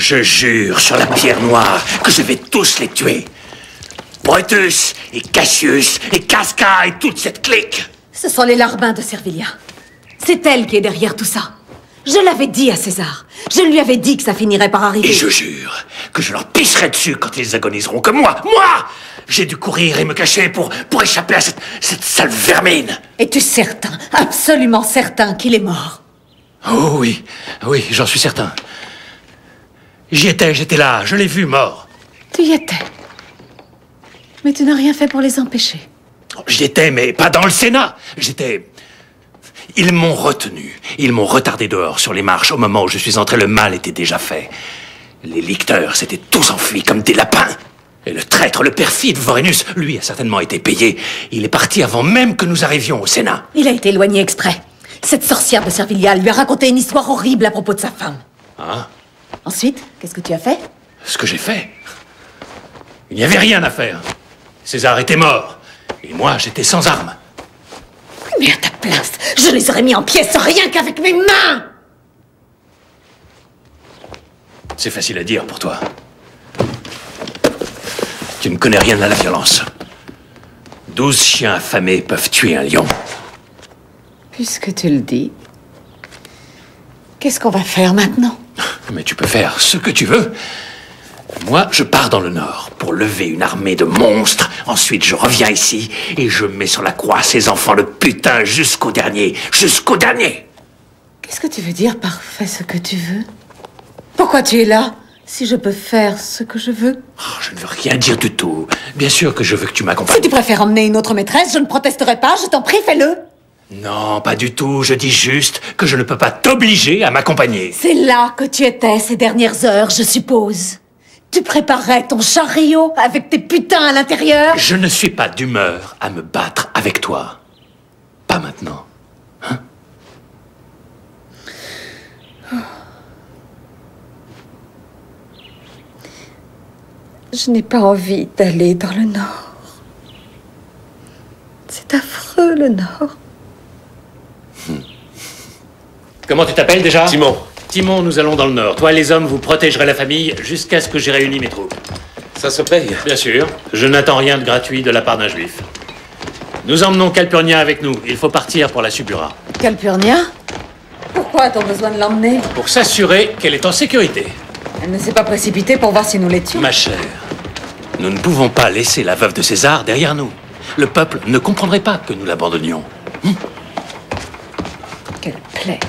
Je jure sur la pierre noire que je vais tous les tuer. Brutus et Cassius et Casca et toute cette clique. Ce sont les larbins de Servilia. C'est elle qui est derrière tout ça. Je l'avais dit à César. Je lui avais dit que ça finirait par arriver. Et je jure que je leur pisserai dessus quand ils agoniseront comme moi. Moi! J'ai dû courir et me cacher pour échapper à cette sale vermine. Es-tu certain, absolument certain qu'il est mort? Oh oui, oui, j'en suis certain. J'étais là, je l'ai vu mort. Tu y étais. Mais tu n'as rien fait pour les empêcher. J'y étais, mais pas dans le Sénat. Ils m'ont retenu. Ils m'ont retardé dehors sur les marches. Au moment où je suis entré, le mal était déjà fait. Les licteurs s'étaient tous enfuis comme des lapins. Et le traître, le perfide Vorenus, lui a certainement été payé. Il est parti avant même que nous arrivions au Sénat. Il a été éloigné exprès. Cette sorcière de Servilia lui a raconté une histoire horrible à propos de sa femme. Hein? Ensuite, qu'est-ce que tu as fait? Ce que j'ai fait? Il n'y avait rien à faire. César était mort. Et moi, j'étais sans armes. Mais à ta place, je les aurais mis en pièces rien qu'avec mes mains! C'est facile à dire pour toi. Tu ne connais rien à la violence. 12 chiens affamés peuvent tuer un lion. Puisque tu le dis, qu'est-ce qu'on va faire maintenant? Mais tu peux faire ce que tu veux. Moi, je pars dans le nord pour lever une armée de monstres. Ensuite, je reviens ici et je mets sur la croix ces enfants de putain jusqu'au dernier. Jusqu'au dernier! Qu'est-ce que tu veux dire par fais ce que tu veux? Pourquoi tu es là, si je peux faire ce que je veux? Oh, je ne veux rien dire du tout. Bien sûr que je veux que tu m'accompagnes. Si tu préfères emmener une autre maîtresse, je ne protesterai pas, je t'en prie, fais-le. Non, pas du tout. Je dis juste que je ne peux pas t'obliger à m'accompagner. C'est là que tu étais ces dernières heures, je suppose. Tu préparais ton chariot avec tes putains à l'intérieur? Je ne suis pas d'humeur à me battre avec toi. Pas maintenant. Hein? Je n'ai pas envie d'aller dans le Nord. C'est affreux, le Nord. Comment tu t'appelles déjà? Timon. Timon, nous allons dans le Nord. Toi, les hommes, vous protégerez la famille jusqu'à ce que j'ai réuni mes troupes. Ça se paye. Bien sûr. Je n'attends rien de gratuit de la part d'un juif. Nous emmenons Calpurnia avec nous. Il faut partir pour la Subura. Calpurnia? Pourquoi a-t-on besoin de l'emmener? Pour s'assurer qu'elle est en sécurité. Elle ne s'est pas précipitée pour voir si nous l'étions. Ma chère, nous ne pouvons pas laisser la veuve de César derrière nous. Le peuple ne comprendrait pas que nous l'abandonnions. Quelle plaie.